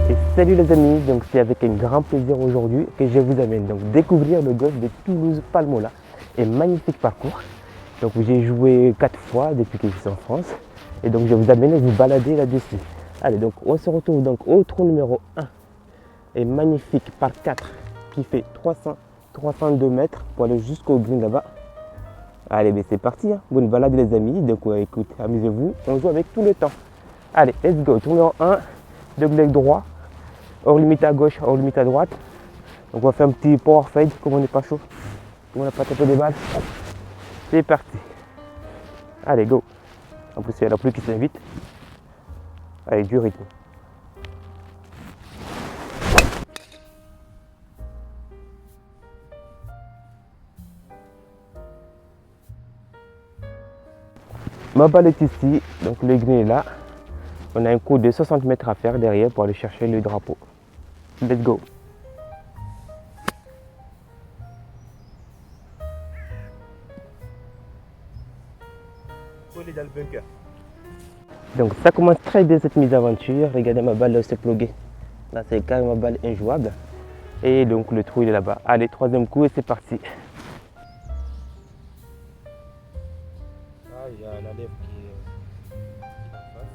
Et salut les amis, donc c'est avec un grand plaisir aujourd'hui que je vous amène donc découvrir le golf de Toulouse-Palmola. Un magnifique parcours. Donc j'ai joué 4 fois depuis que je suis en France. Et donc je vous amène vous balader là-dessus. Allez, donc on se retrouve donc au trou numéro 1. Un magnifique par 4 qui fait 302 mètres pour aller jusqu'au green là-bas. Allez, mais c'est parti, hein. Bonne balade les amis. Donc écoute, amusez-vous, on joue avec tout le temps. Allez, let's go. Trou numéro 1, de leg droit. Hors limite à gauche, hors limite à droite. Donc on va faire un petit power fade comme on n'est pas chaud, comme on n'a pas tapé des balles. C'est parti. Allez, go. En plus il y a la pluie qui s'invite. Allez, du rythme. Ma balle est ici, donc le green est là. On a un coup de 60 mètres à faire derrière pour aller chercher le drapeau. Let's go. Dans le bunker. Donc ça commence très bien cette mise d'aventure. Regardez ma balle se ploguer. Là c'est carrément ma balle injouable. Et donc le trou il est là-bas. Allez, troisième coup et c'est parti. Ah, il y a la lèvre qui est en face.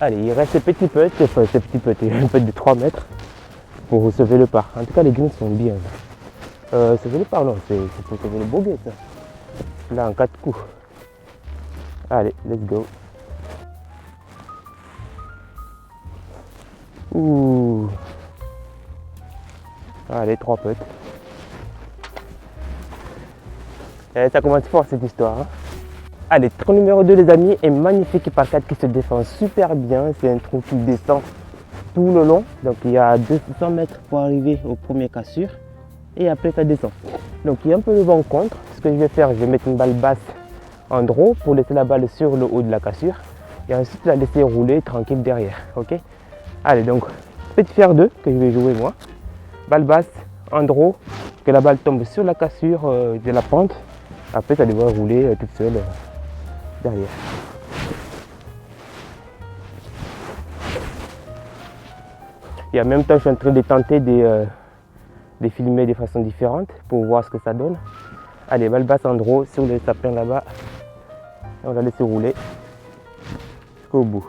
Allez, il reste ce petit putt, enfin ce petit putt, un putt de 3 mètres pour sauver le par. En tout cas, les greens sont bien. Sauver le par, non, c'est pour sauver le bogey, ça. Là, en 4 coups. Allez, let's go. Ouh. Allez, 3 putts. Et ça commence fort cette histoire. Hein. Allez, trou numéro 2 les amis, est magnifique par 4 qui se défend super bien. C'est un trou qui descend tout le long. Donc il y a 200 mètres pour arriver au premier cassure. Et après ça descend. Donc il y a un peu de vent contre. Ce que je vais faire, je vais mettre une balle basse en draw pour laisser la balle sur le haut de la cassure. Et ensuite la laisser rouler tranquille derrière. Ok. Allez, donc petit fer 2 que je vais jouer moi. Balle basse en draw, que la balle tombe sur la cassure de la pente. Après ça devrait rouler toute seule. Derrière. Et en même temps, je suis en train de tenter de filmer de façon différente pour voir ce que ça donne. Allez, balle basse en draw sur le sapin là-bas. On va laisser rouler jusqu'au bout.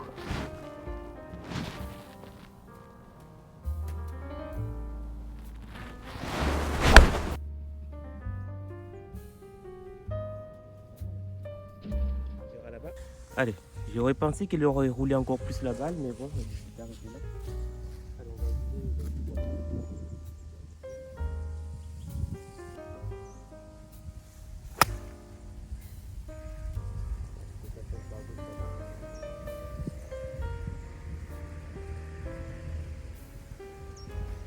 Allez, j'aurais pensé qu'il aurait roulé encore plus la balle, mais bon, je suis arrêté là. Allez, on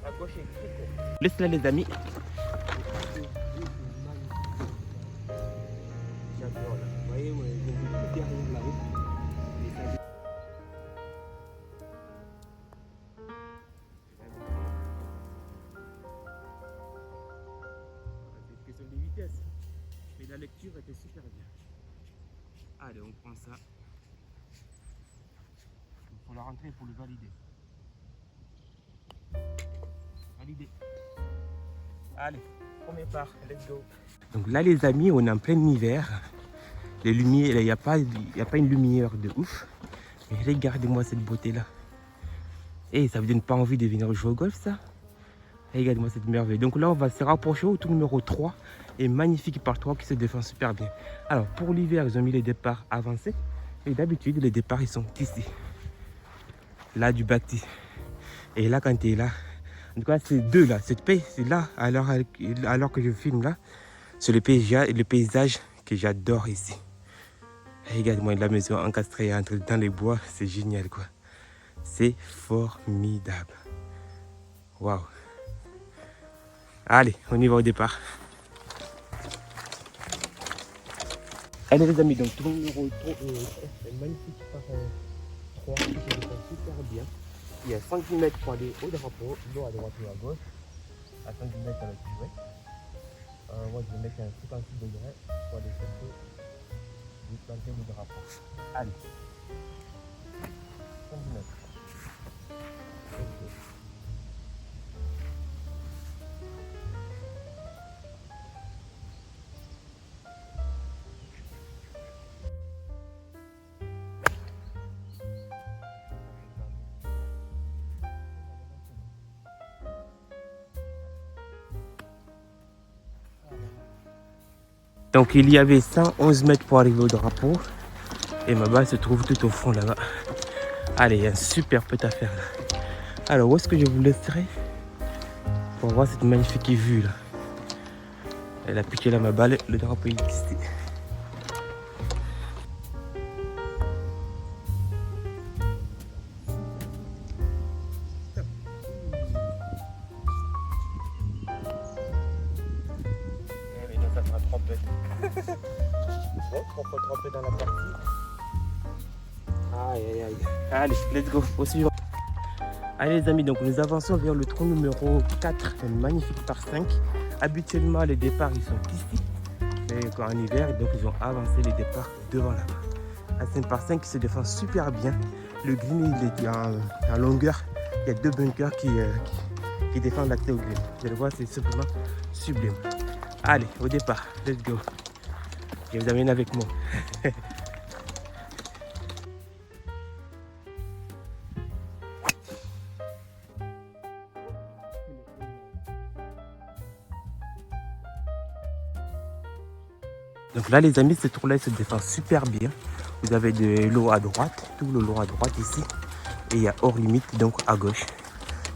va à gauche et laisse-la les amis. Mais la lecture était super bien. Allez, on prend ça. Il faut la rentrer pour le valider. Validé. Allez, premier part, let's go. Donc là les amis, on est en plein hiver. Les lumières, il n'y a pas une lumière de ouf. Mais regardez-moi cette beauté là. Et ça vous donne pas envie de venir jouer au golf ça? Regardez-moi cette merveille. Donc là on va se rapprocher au tour numéro 3. Et magnifique par 3 qui se défend super bien. Alors pour l'hiver, ils ont mis les départs avancés. Et d'habitude, les départs ils sont ici. Là du bâti. Et là quand tu es là. En tout cas, ces deux là, cette paix, c'est là, alors que je filme là, c'est le paysage que j'adore ici. Regarde-moi la maison encastrée dans les bois, c'est génial quoi. C'est formidable. Waouh. Allez, on y va au départ. Allez les amis, donc tour numéro 3, magnifique par 3, qui se défend super bien. Il y a 5 mètres pour aller au drapeau, l'eau à droite et à gauche. À 5 mètres, ça va être joué. Moi je vais mettre un 56 degrés pour aller chercher du planter le drapeau. Allez, 5 mètres. Okay. Donc il y avait 111 mètres pour arriver au drapeau. Et ma balle se trouve tout au fond là-bas. Allez, il y a un super peu à faire là. Alors où est-ce que je vous laisserai pour voir cette magnifique vue là. Elle a piqué là ma balle, le drapeau est ici. Mais non, ça sera trempé. Bon, on peut tremper dans la partie. Aïe aïe aïe. Allez, let's go, au suivant. Allez les amis, donc nous avançons vers le trou numéro 4, un magnifique par 5. Habituellement les départs ils sont ici, mais en hiver, donc ils ont avancé les départs devant là-bas. Un 5 par 5 qui se défend super bien. Le green il est en longueur, il y a 2 bunkers qui défendent l'accès au green. Vous allez voir, c'est simplement sublime. Allez, au départ, let's go. Je vous amène avec moi. Donc là les amis, ce trou là il se défend super bien. Vous avez de l'eau à droite, tout le long à droite ici. Et il y a hors limite donc à gauche.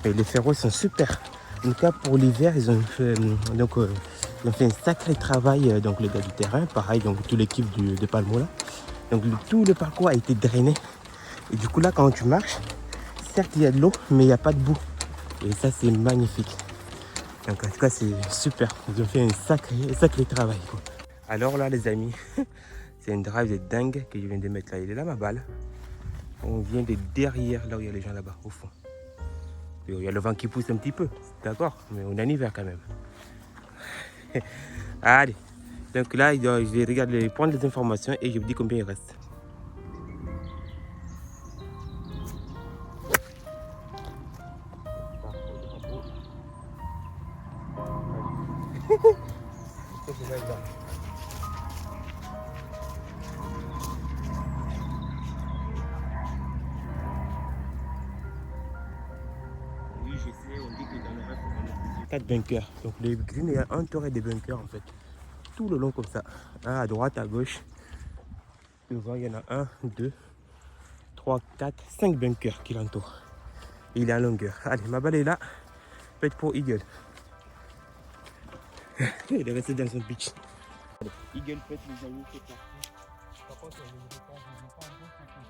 Et les ferros sont super. En tout cas pour l'hiver, ils ont fait un sacré travail, donc les gars du terrain, pareil, donc toute l'équipe de Palmola. Donc tout le parcours a été drainé. Et du coup là quand tu marches, certes il y a de l'eau, mais il n'y a pas de boue. Et ça c'est magnifique. Donc en tout cas c'est super. Ils ont fait un sacré travail, quoi. Alors là les amis, c'est une drive de dingue que je viens de mettre là. Il est là ma balle. On vient de derrière là où il y a les gens là-bas au fond. Et il y a le vent qui pousse un petit peu, d'accord, mais on est en hiver quand même. Allez, donc là je vais regarder, prendre les informations et je vous dis combien il reste. Oui, je sais, on dit que dans le reste, on a 4 bunkers. Donc le green est entouré des bunkers en fait. Tout le long comme ça. Un à droite, à gauche. Devant, il y en a 1, 2, 3, 4, 5 bunkers qui l'entourent. Il est en longueur. Allez, ma balle est là. Peut-être pour Eagle. Il est resté dans son pitch. Eagle pète les amis, c'est parti. Par contre, je ne veux pas un bon plus que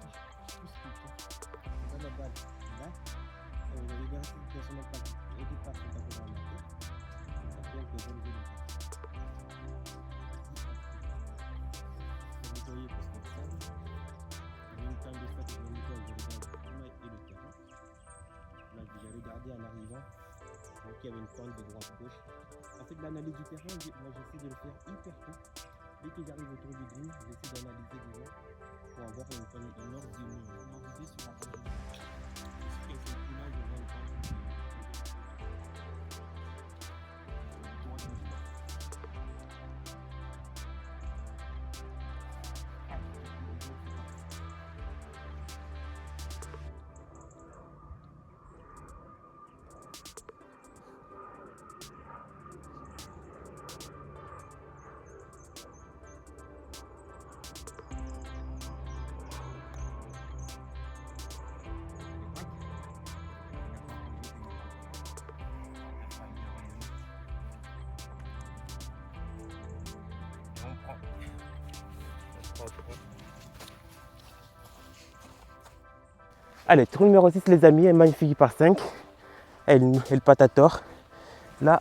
dans la balle. Là, il est resté dans son impact. Au départ, c'est un peu dans la main. Ça fait que je le veux. Vous voyez, parce que ça, en même temps de ça, je regarde comment est le terrain. Là, j'ai regardé en arrivant. Donc, il y avait une pente de droite-gauche. En fait, l'analyse du terrain, moi j'essaie de le faire hyper tôt. Dès que j'arrive autour du green, j'essaie d'analyser déjà pour avoir un ordre d'idée sur la page. Et ce coup-là, je vois une pente. Allez, trou numéro 6 les amis, un magnifique par 5. El Patator. Là,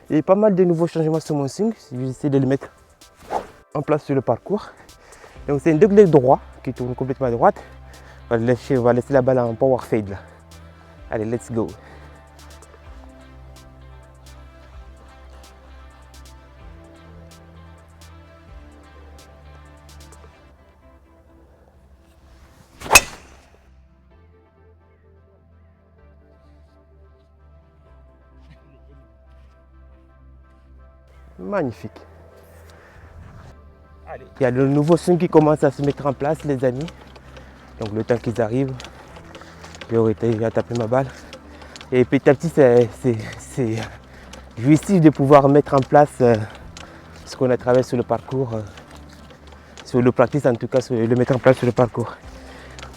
il y a pas mal de nouveaux changements sur mon swing. J'essaie de le mettre en place sur le parcours. Donc c'est un degré droit qui tourne complètement à droite. On va laisser la balle en power fade là. Allez, let's go. Magnifique. Allez. Il y a le nouveau swing qui commence à se mettre en place, les amis. Donc le temps qu'ils arrivent, j'ai tapé ma balle. Et petit à petit, c'est jouissif de pouvoir mettre en place ce qu'on a travaillé sur le parcours, sur le practice en tout cas, le mettre en place sur le parcours.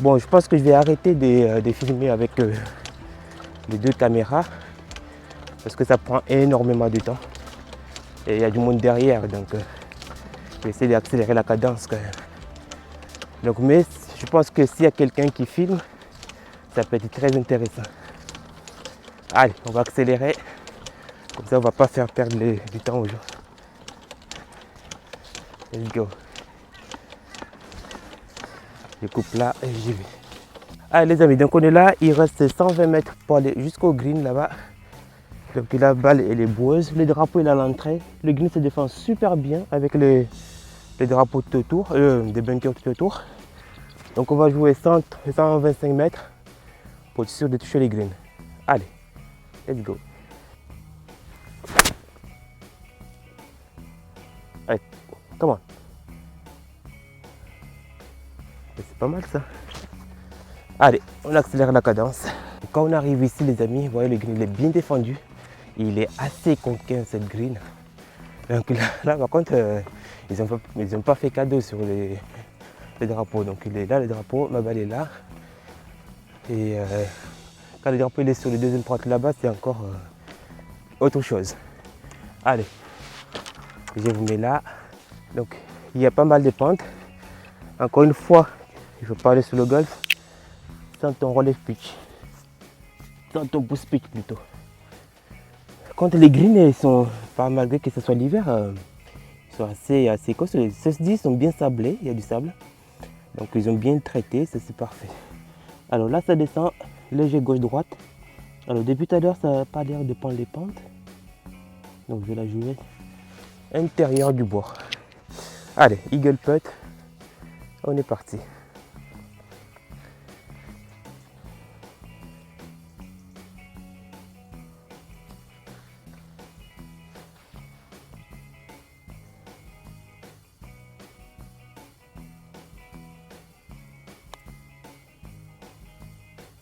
Bon, je pense que je vais arrêter de filmer avec les 2 caméras parce que ça prend énormément de temps. Et il y a du monde derrière, donc je vais essayer d'accélérer la cadence quand même. Donc, mais je pense que s'il y a quelqu'un qui filme, ça peut être très intéressant. Allez, on va accélérer, comme ça on ne va pas faire perdre du temps aux gens. Let's go. Je coupe là et j'y vais. Allez les amis, donc on est là, il reste 120 mètres pour aller jusqu'au green là-bas. Donc la balle elle est boueuse, le drapeau il est à l'entrée, le green se défend super bien avec les drapeaux tout autour, des bunkers tout autour. Donc on va jouer 125 mètres pour être sûr de toucher les greens. Allez, let's go. Allez, come on. C'est pas mal ça. Allez, on accélère la cadence. Quand on arrive ici les amis, vous voyez le green il est bien défendu. Il est assez coquin cette green. Donc là par contre, ils n'ont pas fait cadeau sur les drapeaux. Donc il est là le drapeau, ma balle est là. Et quand le drapeau il est sur le deuxième pointe là-bas, c'est encore autre chose. Allez, je vous mets là. Donc il y a pas mal de pentes. Encore une fois, il faut parler sur le golf sans ton relève pitch. Sans ton boost pitch plutôt. Quand les greens ils sont, pas malgré que ce soit l'hiver, ils sont assez costauds. Ceux-ci sont bien sablés, il y a du sable. Donc ils ont bien traité, ça c'est parfait. Alors là ça descend, léger gauche-droite. Alors depuis tout à l'heure ça n'a pas l'air de prendre les pentes. Donc je vais la jouer intérieur du bord. Allez, eagle putt, on est parti.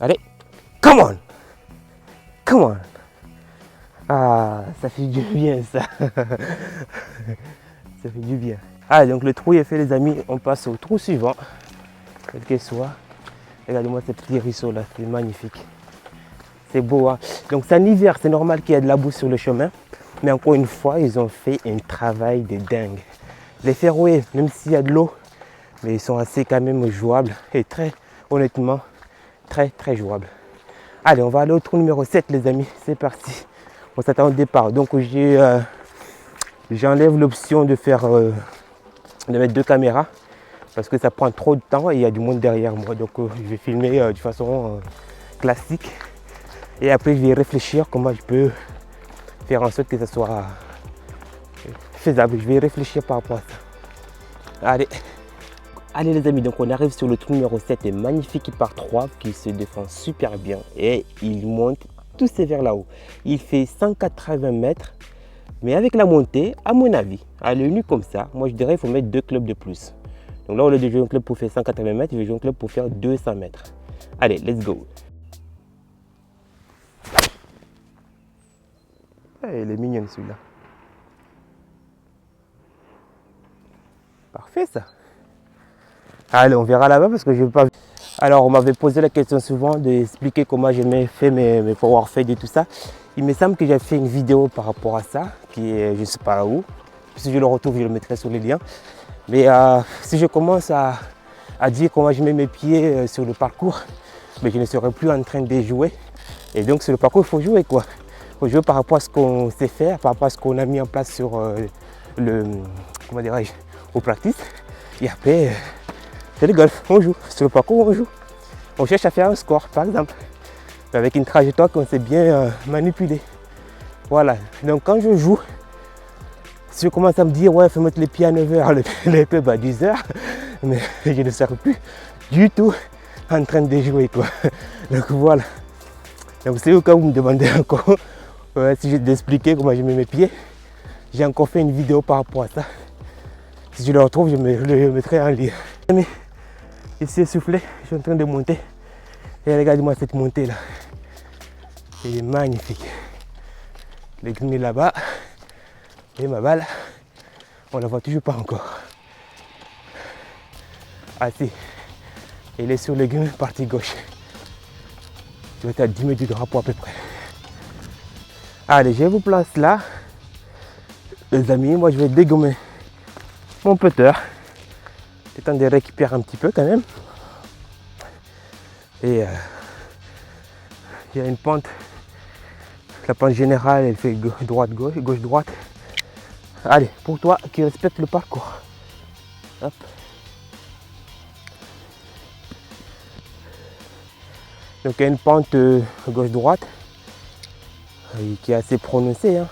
Allez, come on, come on. Ah, ça fait du bien ça. Ça fait du bien. Allez, donc le trou est fait les amis, on passe au trou suivant. Quel qu'il soit. Regardez-moi ces petits ruisseaux là, c'est magnifique. C'est beau hein. Donc c'est en hiver, c'est normal qu'il y ait de la boue sur le chemin. Mais encore une fois, ils ont fait un travail de dingue. Les fairways, même s'il y a de l'eau, mais ils sont assez quand même jouables. Et très honnêtement, très jouable. Allez, on va aller au trou numéro 7 les amis, c'est parti. On s'attend au départ. Donc j'enlève l'option de mettre 2 caméras parce que ça prend trop de temps et il y a du monde derrière moi. Donc je vais filmer de façon classique et après je vais réfléchir comment je peux faire en sorte que ça soit faisable. Je vais réfléchir par rapport à ça. Allez. Allez les amis, donc on arrive sur le trou numéro 7, et magnifique par 3 qui se défend super bien et il monte tout c'est vers là-haut. Il fait 180 mètres, mais avec la montée, à mon avis, à l'œil nu comme ça, moi je dirais qu'il faut mettre 2 clubs de plus. Donc là au lieu de jouer un club pour faire 180 mètres, je vais jouer un club pour faire 200 mètres. Allez, let's go. Hey, il est mignon celui-là. Parfait ça. Allez, on verra là-bas parce que je ne veux pas. Alors, on m'avait posé la question souvent d'expliquer comment j'ai fait mes power fade et tout ça. Il me semble que j'ai fait une vidéo par rapport à ça, qui est je ne sais pas où. Si je le retrouve, je le mettrai sur les liens. Mais si je commence à dire comment je mets mes pieds sur le parcours, mais je ne serai plus en train de jouer. Et donc, sur le parcours, il faut jouer quoi. Il faut jouer par rapport à ce qu'on sait faire, par rapport à ce qu'on a mis en place sur comment dirais-je, au practice. Et après, c'est le golf. On joue. Sur le parcours, on joue. On cherche à faire un score, par exemple, avec une trajectoire qu'on sait bien manipuler. Voilà. Donc quand je joue, si je commence à me dire, ouais, il faut mettre les pieds à 9h, les clubs à 10h, mais je ne serai plus du tout en train de jouer, quoi. Donc voilà. Donc c'est au cas où vous me demandez encore si je vais t'expliquer comment je mets mes pieds. J'ai encore fait une vidéo par rapport à ça. Si je le retrouve, je le mettrai en lien. Ici essoufflé, je suis en train de monter. Et regardez-moi cette montée là. Elle est magnifique. Le green est là-bas. Et ma balle, on la voit toujours pas encore. Ah si, elle est sur le green partie gauche. Tu dois être à 10 mètres du drapeau à peu près. Allez, je vous place là. Les amis, moi je vais dégommer mon putter. Le temps de récupérer un petit peu quand même. Et il y a une pente. La pente générale, elle fait droite-gauche, gauche-droite. Allez, pour toi qui respecte le parcours. Hop. Donc il y a une pente gauche-droite qui est assez prononcée. Hein.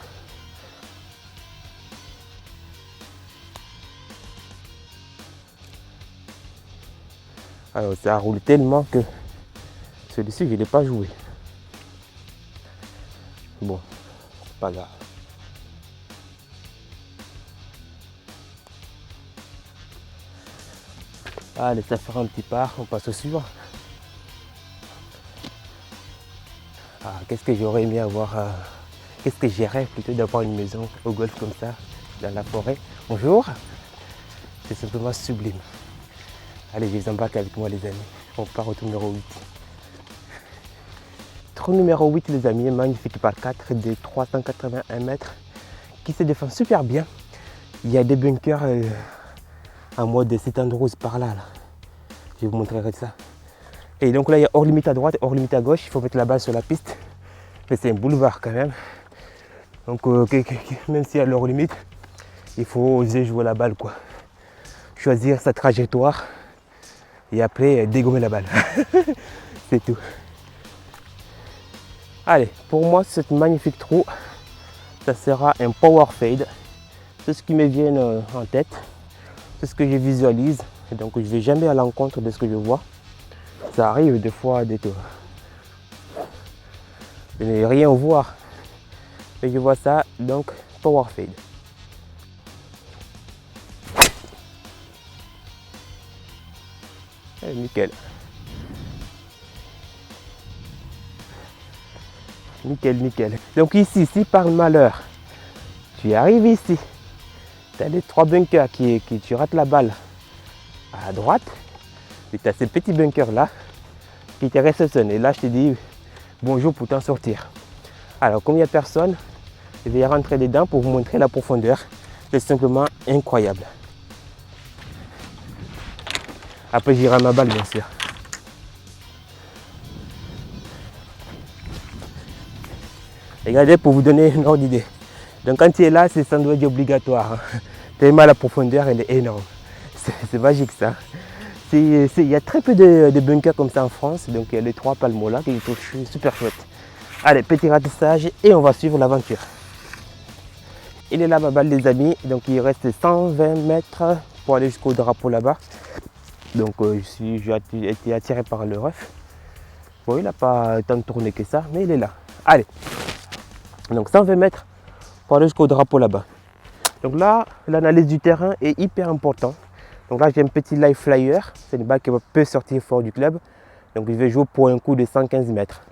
Alors ça roule tellement que celui-ci je ne l'ai pas joué. Bon, c'est pas grave. Allez, ça fera un petit pas, on passe au suivant. Ah, qu'est-ce que j'aurais aimé avoir, qu'est-ce que j'irais plutôt d'avoir une maison au golf comme ça, dans la forêt. Bonjour, c'est simplement sublime. Allez, je les embarque avec moi les amis, on part au trou numéro 8. Trou numéro 8 les amis, magnifique par 4 de 381 mètres qui se défend super bien. Il y a des bunkers en mode de St. Andrews par là, là. Je vous montrerai ça. Et donc là il y a hors limite à droite, hors limite à gauche, il faut mettre la balle sur la piste. Mais c'est un boulevard quand même. Donc même s'il y a l'hors limite, il faut oser jouer la balle quoi. Choisir sa trajectoire et après dégommer la balle. C'est tout. Allez, pour moi ce magnifique trou, ça sera un power fade. C'est ce qui me vient en tête. C'est ce que je visualise. Et donc je ne vais jamais à l'encontre de ce que je vois. Ça arrive des fois de ne rien voir. Et je vois ça, donc power fade. Et nickel. Nickel, nickel. Donc ici, si par malheur, tu arrives ici, tu as les 3 bunkers qui tu rates la balle à droite, et tu as ces petits bunkers là qui te réceptionnent. Et là, je te dis bonjour pour t'en sortir. Alors, comme il n'y a personne, je vais rentrer dedans pour vous montrer la profondeur. C'est simplement incroyable. Après, j'irai à ma balle, bien sûr. Regardez pour vous donner une ordre d'idée. Donc, quand tu es là, c'est sandwich obligatoire. Tellement la profondeur, elle est énorme. C'est magique ça. Il y a très peu de bunkers comme ça en France. Donc, il y a les 3 palmeaux là que je trouve super chouette. Allez, petit ratissage et on va suivre l'aventure. Il est là ma balle les amis. Donc, il reste 120 mètres pour aller jusqu'au drapeau là-bas. Donc, j'ai été attiré par le ref. Bon, il n'a pas tant tourné que ça, mais il est là. Allez. Donc 120 mètres pour aller jusqu'au drapeau là-bas. Donc là, l'analyse du terrain est hyper importante. Donc là, j'ai un petit live flyer. C'est une balle qui peut sortir fort du club. Donc je vais jouer pour un coup de 115 mètres.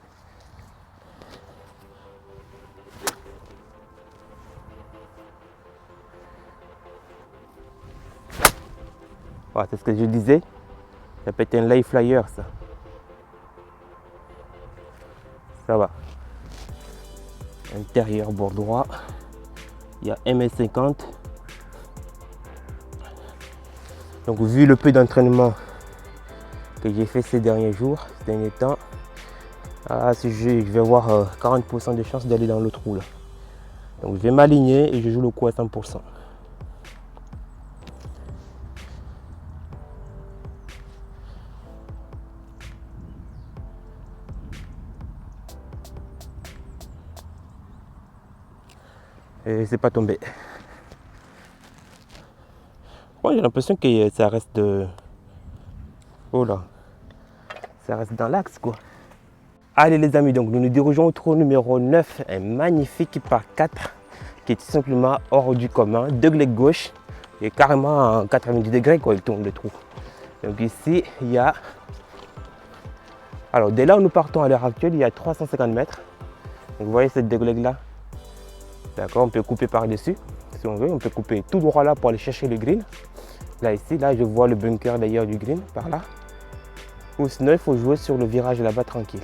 Voilà, c'est ce que je disais. Ça peut être un live flyer ça. Ça va. Intérieur bord droit, il y a 1,50 m. Donc vu le peu d'entraînement que j'ai fait ces derniers jours, ces derniers temps, je vais avoir 40% de chance d'aller dans le trou là. Donc je vais m'aligner et je joue le coup à 100%. Et c'est pas tombé. Bon, j'ai l'impression que ça reste... Oh là. Ça reste dans l'axe quoi. Allez les amis, donc nous nous dirigeons au trou numéro 9, un magnifique par 4 qui est tout simplement hors du commun, degré gauche et carrément à 90 degrés quoi, il tourne le trou. Donc ici il y a, alors dès là où nous partons à l'heure actuelle, il y a 350 mètres. Donc vous voyez cette degré là, d'accord, on peut couper par dessus si on veut, on peut couper tout droit là pour aller chercher le green. Là ici, là je vois le bunker d'ailleurs du green par là. Ou sinon il faut jouer sur le virage là-bas tranquille.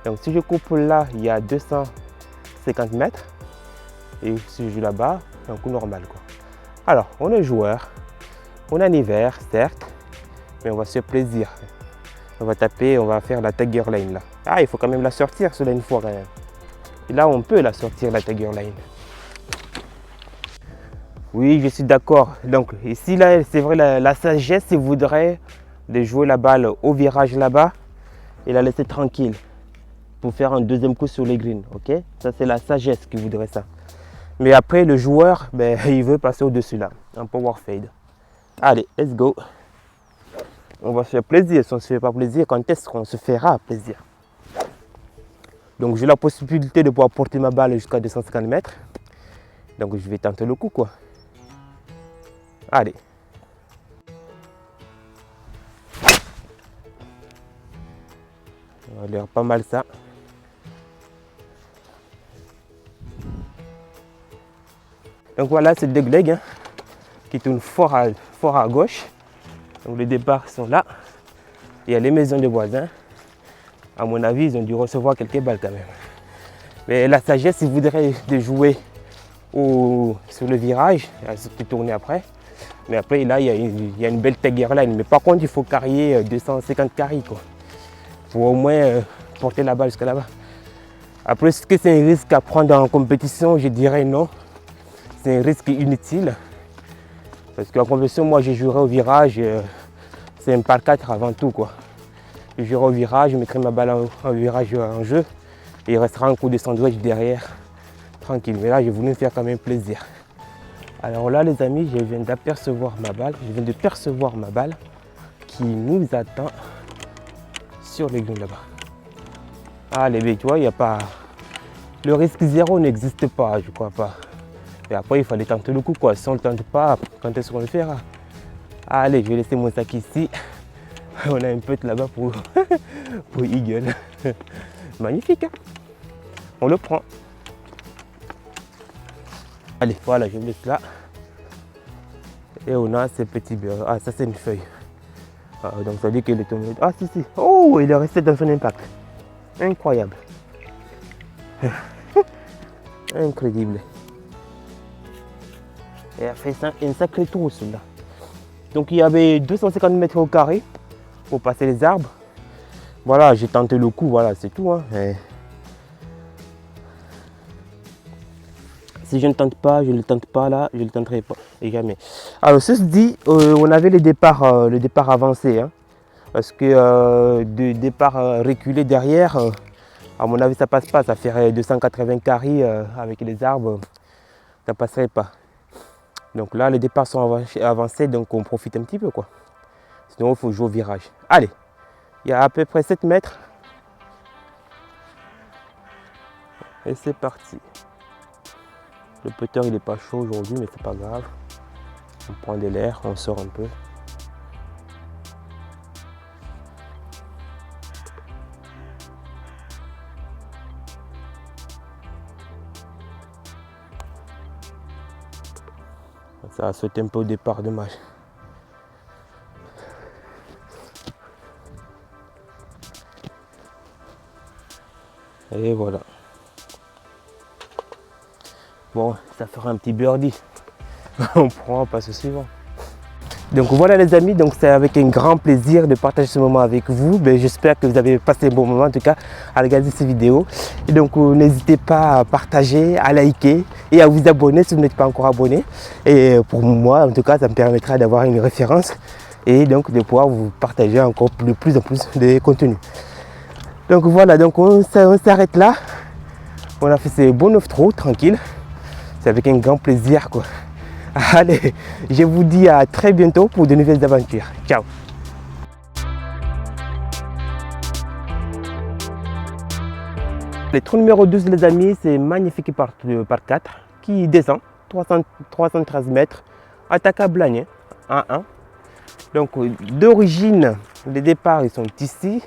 Donc si je coupe là, il y a 250 mètres. Et si je joue là-bas, c'est un coup normal quoi. Alors, on est joueur, on est en hiver, certes, mais on va se faire plaisir. On va taper, on va faire la Tiger Lane là. Ah, il faut quand même la sortir cela une fois quand même. Et là, on peut la sortir la Tiger Lane. Oui, je suis d'accord. Donc ici, là, c'est vrai, la sagesse voudrait de jouer la balle au virage là-bas et la laisser tranquille pour faire un deuxième coup sur les greens, ok? Ça, c'est la sagesse qui voudrait ça. Mais après, le joueur, ben, il veut passer au-dessus là, un power fade. Allez, let's go. On va se faire plaisir. Si on ne se fait pas plaisir, quand est-ce qu'on se fera plaisir? Donc, j'ai la possibilité de pouvoir porter ma balle jusqu'à 250 mètres. Donc, je vais tenter le coup, quoi. Allez. Ça a l'air pas mal ça. Donc voilà, c'est deux legs hein, qui tournent fort à gauche. Donc les départs sont là. Il y a les maisons des voisins. À mon avis, ils ont dû recevoir quelques balles quand même. Mais la sagesse, ils voudraient de jouer sur le virage, se tourner après. Mais après, là, il y a une belle Tiger Line. Mais par contre, il faut carrier 250 carries quoi. Pour au moins porter la balle jusqu'à là-bas. Après, est-ce que c'est un risque à prendre en compétition? Je dirais non. C'est un risque inutile. Parce qu'en compétition, moi, je jouerai au virage. C'est un par 4 avant tout, quoi. Je jouerai au virage, je mettrai ma balle en virage en jeu. Et il restera un coup de sandwich derrière. Tranquille. Mais là, j'ai voulu me faire quand même plaisir. Alors là, les amis, je viens d'apercevoir ma balle. Je viens de percevoir ma balle qui nous attend sur les greens là-bas. Ah, les mecs, tu vois, il n'y a pas... Le risque zéro n'existe pas, je crois pas. Et après, il fallait tenter le coup, quoi. Si on ne le tente pas, quand est-ce qu'on le fera? Allez, je vais laisser mon sac ici. On a un putt là-bas pour Eagle. Magnifique, hein? On le prend. Allez, voilà, je me laisse là. Et on a ces petits beurres. Ah, ça, c'est une feuille. Ah, donc, ça veut dire qu'il est tombé. Ah, si, si. Oh, il est resté dans son impact. Incroyable. Incroyable. Et a fait un sacré tour celui-là. Donc il y avait 250 mètres au carré pour passer les arbres. Voilà, j'ai tenté le coup, voilà, c'est tout. Hein. Si je ne tente pas, je ne le tente pas là, je ne le tenterai pas, et jamais. Alors ceci dit, on avait le départ avancé. Hein, parce que de départ reculé derrière, à mon avis ça passe pas, ça ferait 280 carrés avec les arbres, ça passerait pas. Donc là, les départs sont avancés, donc on profite un petit peu quoi. Sinon, il faut jouer au virage. Allez, il y a à peu près 7 mètres. Et c'est parti. Le putter, il n'est pas chaud aujourd'hui, mais c'est pas grave. On prend de l'air, on sort un peu. Ça a sauté un peu au départ, dommage. Et voilà. Bon, ça fera un petit birdie. On prend, on passe au suivant. Donc voilà les amis, donc c'est avec un grand plaisir de partager ce moment avec vous. J'espère que vous avez passé un bon moment en tout cas à regarder ces vidéos. Et donc n'hésitez pas à partager, à liker et à vous abonner si vous n'êtes pas encore abonné. Et pour moi en tout cas ça me permettra d'avoir une référence et donc de pouvoir vous partager encore de plus en plus de contenu. Donc voilà, donc on s'arrête là. On a fait ces bons 9 trous tranquille. C'est avec un grand plaisir, quoi. Allez, je vous dis à très bientôt pour de nouvelles aventures. Ciao. Le trou numéro 12, les amis, c'est magnifique par 4 qui descend 313 mètres, attaque à Blagné, 1-1. Donc d'origine, les départs ils sont ici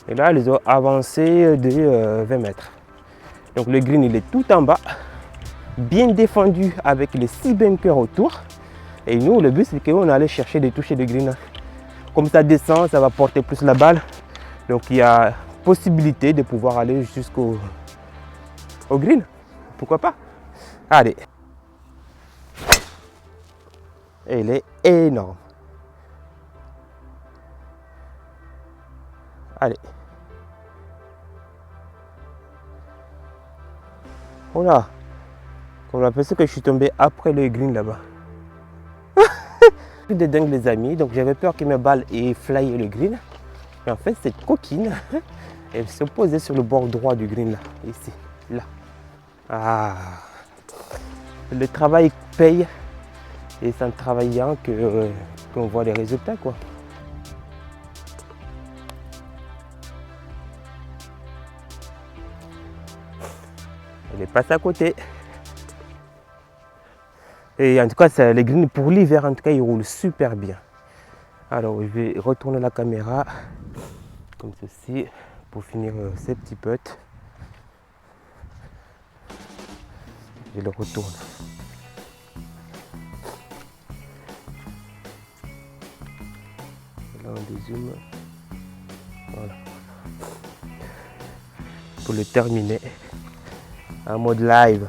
et là ils ont avancé de 20 mètres. Donc le green il est tout en bas, bien défendu avec les 6 bunkers autour. Et nous le but c'est qu'on allait chercher de toucher le green. Comme ça descend, ça va porter plus la balle. Donc il y a possibilité de pouvoir aller jusqu'au green. Pourquoi pas? Allez. Et il est énorme. Allez. Oh là. On a pensé que je suis tombé après le green là-bas. De dingue les amis. Donc j'avais peur que mes balles aient flyé le green. Mais en fait cette coquine, elle se posait sur le bord droit du green là. Ici. Là. Ah. Le travail paye. Et c'est en travaillant qu'on voit les résultats, quoi. Elle est passée à côté. Et en tout cas, les greens pour l'hiver, en tout cas, ils roulent super bien. Alors, je vais retourner la caméra comme ceci pour finir ces petits putts. Je le retourne. Là, on dézoome. Voilà. Pour le terminer en mode live.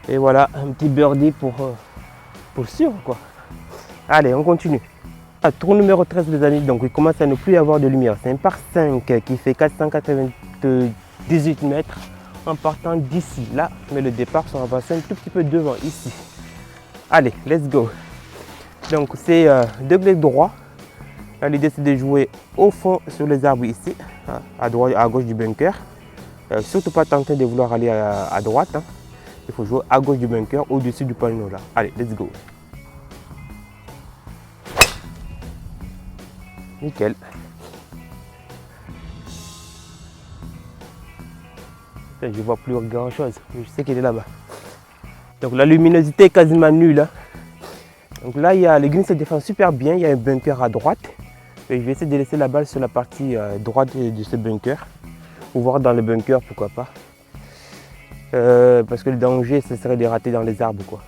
Et voilà, un petit birdie pour sûr, quoi. Allez, on continue. Tour numéro 13 les amis, donc il commence à ne plus y avoir de lumière. C'est un par 5 qui fait 498 mètres en partant d'ici. Là, mais le départ sera passé un tout petit peu devant ici. Allez, let's go. Donc c'est degré droit. Là, l'idée c'est de jouer au fond sur les arbres ici, à droite, à gauche du bunker. Surtout pas tenter de vouloir aller à droite. Hein. Il faut jouer à gauche du bunker, au-dessus du panneau là. Allez, let's go. Nickel. Je ne vois plus grand chose, mais je sais qu'il est là-bas. Donc la luminosité est quasiment nulle. Hein. Donc là, les greens se défendent super bien. Il y a un bunker à droite. Et je vais essayer de laisser la balle sur la partie droite de ce bunker. Ou voir dans le bunker, pourquoi pas. Parce que le danger, ce serait de rater dans les arbres, quoi.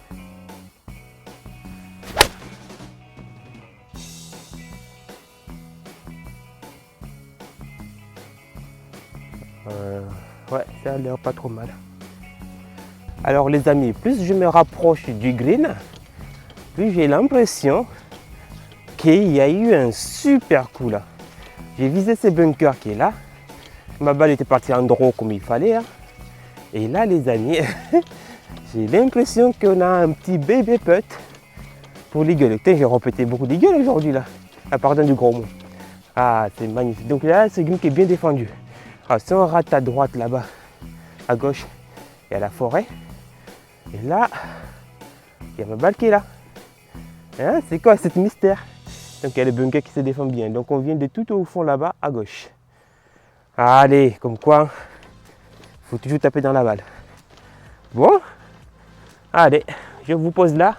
Ouais, ça a l'air pas trop mal. Alors les amis, plus je me rapproche du green, plus j'ai l'impression qu'il y a eu un super coup là. J'ai visé ce bunker qui est là. Ma balle était partie en draw comme il fallait. Hein. Et là les amis, j'ai l'impression qu'on a un petit bébé putt pour l'eagle. J'ai répété beaucoup d'eagle aujourd'hui là. À pardon du gros mot. Ah, c'est magnifique. Donc là, ce green qui est bien défendu. Alors, si on rate à droite là-bas, à gauche, il y a la forêt. Et là, il y a ma balle qui est là. Hein, c'est quoi cette mystère? Donc il y a le bunker qui se défend bien. Donc on vient de tout au fond là-bas, à gauche. Allez, comme quoi, il faut toujours taper dans la balle. Bon, allez, je vous pose là.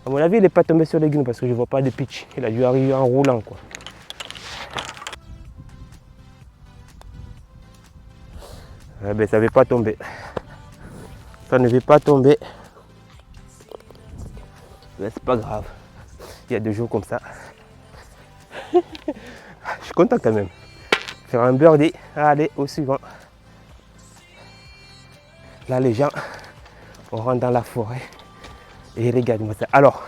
À mon avis, il n'est pas tombé sur les greens parce que je ne vois pas de pitch. Il a dû arriver en roulant, quoi. Eh ben, ça ne veut pas tomber. Ça ne veut pas tomber. Mais c'est pas grave. Il y a 2 jours comme ça. Je suis content quand même. Faire un birdie. Allez, au suivant. Là, les gens, on rentre dans la forêt. Et regarde-moi ça. Alors,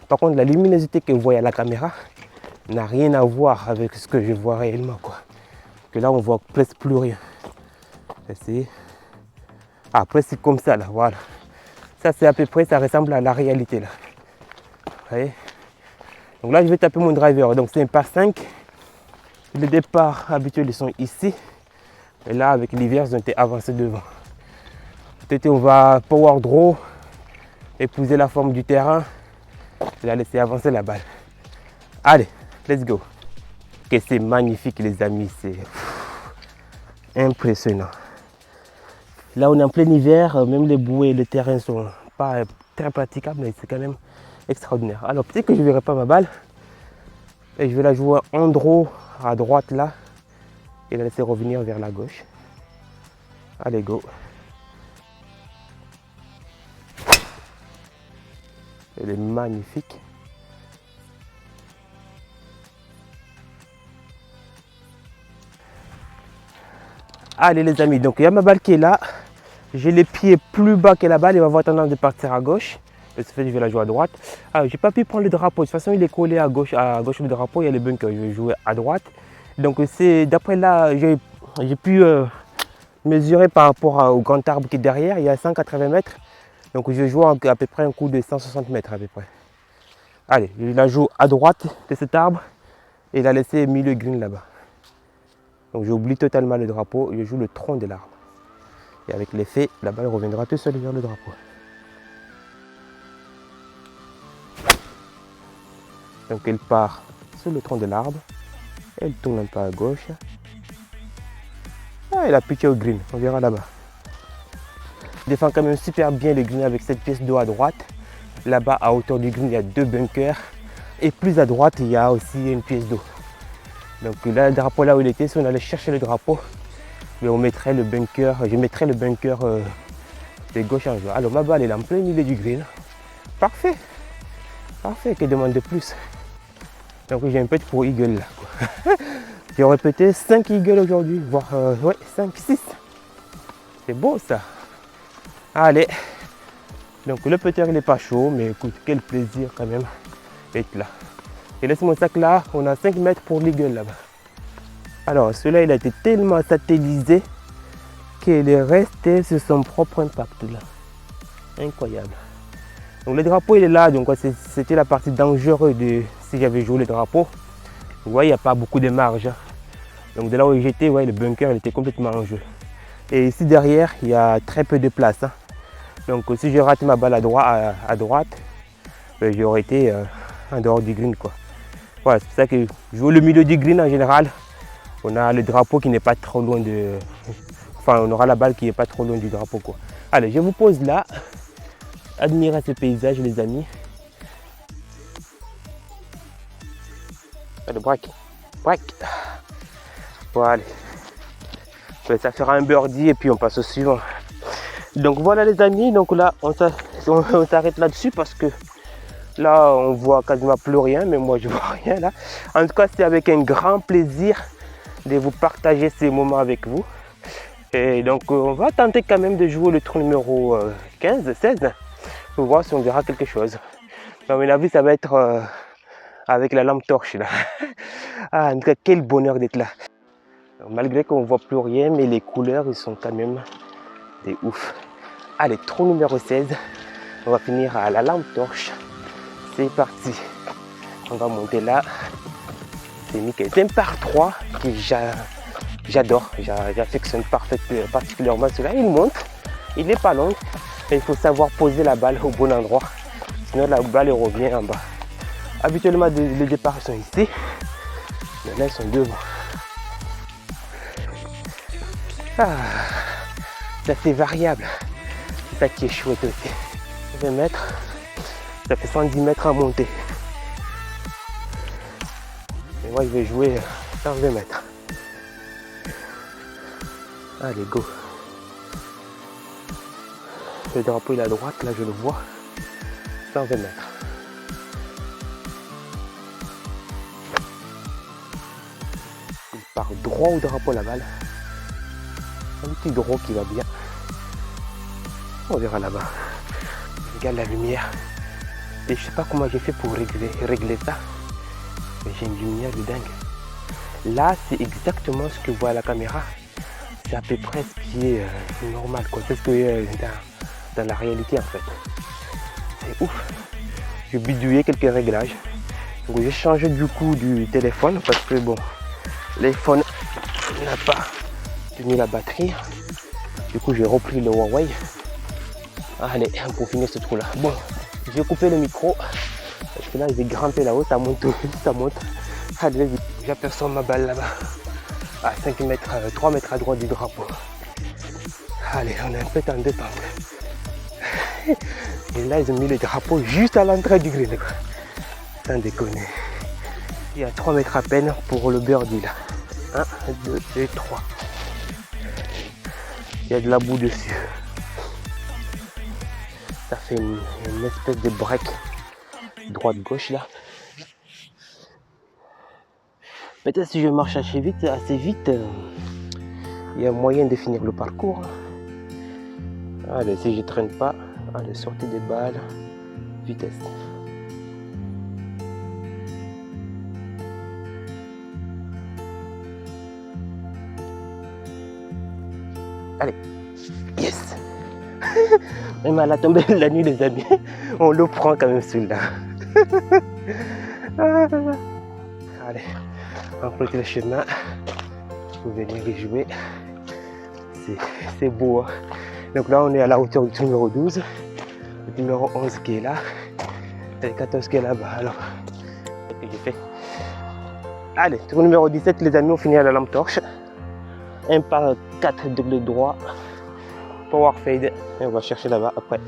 par contre, la luminosité que vous voyez à la caméra n'a rien à voir avec ce que je vois réellement, quoi. Que là, on voit presque plus rien. Après, c'est comme ça, là, voilà. Ça, c'est à peu près, ça ressemble à la réalité, là. Vous voyez? Donc là, je vais taper mon driver. Donc, c'est un par 5. Les départs habituels sont ici. Et là, avec l'hiver, ils ont été avancés devant. Peut-être on va power draw, épouser la forme du terrain et la laisser avancer la balle. Allez, let's go. Okay, c'est magnifique les amis, c'est impressionnant. Là on est en plein hiver, même les bouées et le terrain sont pas très praticables, mais c'est quand même extraordinaire. Alors peut-être que je ne verrai pas ma balle et je vais la jouer en draw à droite là et la laisser revenir vers la gauche. Allez go. Elle est magnifique. Allez les amis, donc il y a ma balle qui est là. J'ai les pieds plus bas que la balle, il va avoir tendance de partir à gauche. De ce fait, je vais la jouer à droite. Alors, j'ai pas pu prendre le drapeau. De toute façon, il est collé à gauche du drapeau. Il y a le bunker. Je vais jouer à droite. Donc, c'est d'après là, j'ai pu mesurer par rapport au grand arbre qui est derrière. Il y a 180 mètres. Donc, je vais jouer à peu près un coup de 160 mètres à peu près. Allez, je la joue à droite de cet arbre et la laisser milieu green là-bas. Donc, j'oublie totalement le drapeau. Je joue le tronc de l'arbre. Et avec l'effet, la balle reviendra tout seul vers le drapeau. Donc elle part sur le tronc de l'arbre. Elle tourne un peu à gauche. Ah, elle a piqué au green. On verra là-bas. Je défends quand même super bien le green avec cette pièce d'eau à droite. Là-bas, à hauteur du green, il y a 2 bunkers. Et plus à droite, il y a aussi une pièce d'eau. Donc là, le drapeau là où il était, si on allait chercher le drapeau, mais on mettrait le bunker, je mettrais le bunker de gauche en jeu. Alors ma balle est en plein milieu du green. Parfait. Parfait, que demande de plus. Donc j'ai un peu pour eagle là. J'ai répété 5 eagles aujourd'hui, voire ouais, 5, 6. C'est beau ça. Allez. Donc le putter il n'est pas chaud, mais écoute, quel plaisir quand même d'être là. Et laisse mon sac là, on a 5 mètres pour l'eagle là-bas. Alors celui-là il a été tellement satellisé qu'il est resté sur son propre impact là. Incroyable. Donc le drapeau il est là, donc c'était la partie dangereuse de si j'avais joué le drapeau. Vous voyez, il n'y a pas beaucoup de marge. Donc de là où j'étais, ouais, le bunker il était complètement en jeu. Et ici derrière, il y a très peu de place. Hein. Donc si je rate ma balle à droite, ben, j'aurais été en dehors du green quoi. Voilà, c'est pour ça que je joue le milieu du green en général. On a le drapeau qui n'est pas trop loin de... Enfin, on aura la balle qui n'est pas trop loin du drapeau quoi. Allez, je vous pose là. Admirez ce paysage les amis. Allez, break. Break. Voilà. Ça fera un birdie et puis on passe au suivant. Donc voilà les amis, donc là on s'arrête là-dessus parce que là on voit quasiment plus rien, mais moi je vois rien là. En tout cas c'est avec un grand plaisir de vous partager ces moments avec vous. Et donc on va tenter quand même de jouer le trou numéro 15, 16 pour voir si on verra quelque chose. À mon avis ça va être avec la lampe torche là. Ah, en tout cas quel bonheur d'être là. Donc, malgré qu'on ne voit plus rien, mais les couleurs ils sont quand même des ouf. Allez, trou numéro 16. On va finir à la lampe torche. C'est parti. On va monter là. C'est nickel. C'est un par 3 que j'adore. J'affectionne particulièrement celui-là. Il monte. Il n'est pas long. Mais il faut savoir poser la balle au bon endroit. Sinon la balle revient en bas. Habituellement les départs sont ici. Mais là ils sont devant. Ah, ça c'est variable. C'est ça qui est chouette aussi. 20 mètres, ça fait 110 mètres à monter. Et moi je vais jouer 120 mètres. Allez, go. Le drapeau il est à droite, là je le vois. 120 mètres. Il part droit au drapeau la balle. Un petit draw qui va bien. On verra là-bas. Regarde la lumière. Et je sais pas comment j'ai fait pour régler ça. Mais j'ai une lumière de dingue. Là, c'est exactement ce que voit la caméra. C'est à peu près ce qui est normal. C'est ce que dans la réalité en fait. C'est ouf. J'ai bidouillé quelques réglages. Donc j'ai changé du coup du téléphone parce que bon, l'iPhone n'a pas tenu la batterie. Du coup, j'ai repris le Huawei. Allez, pour finir ce trou là. Bon, je vais couper le micro parce que là, je vais grimper là-haut. Ça monte, ça monte. Allez, vas-y. J'aperçois ma balle là-bas. À 5 mètres, 3 mètres à droite du drapeau. Allez, on est un peu en détente. Et là, ils ont mis le drapeau juste à l'entrée du green. Sans déconner. Il y a 3 mètres à peine pour le birdie là. 1, 2 et 3. Il y a de la boue dessus. Ça fait une espèce de break droite-gauche là. Peut-être si je marche assez vite, il y a moyen de finir le parcours. Allez, si je ne traîne pas, allez, sortez des balles, vitesse. Allez, yes. Même à la tombée de la nuit, les amis, on le prend quand même celui-là. Allez, on prend le chemin pour venir y jouer. C'est beau. Hein. Donc là, on est à la hauteur du numéro 12, le numéro 11 qui est là, et le 14 qui est là-bas. Alors, qu'est-ce que j'ai fait? Allez, tour numéro 17, les amis, on finit à la lampe torche. 1 par 4 degrés droit, power fade, et on va chercher là-bas après.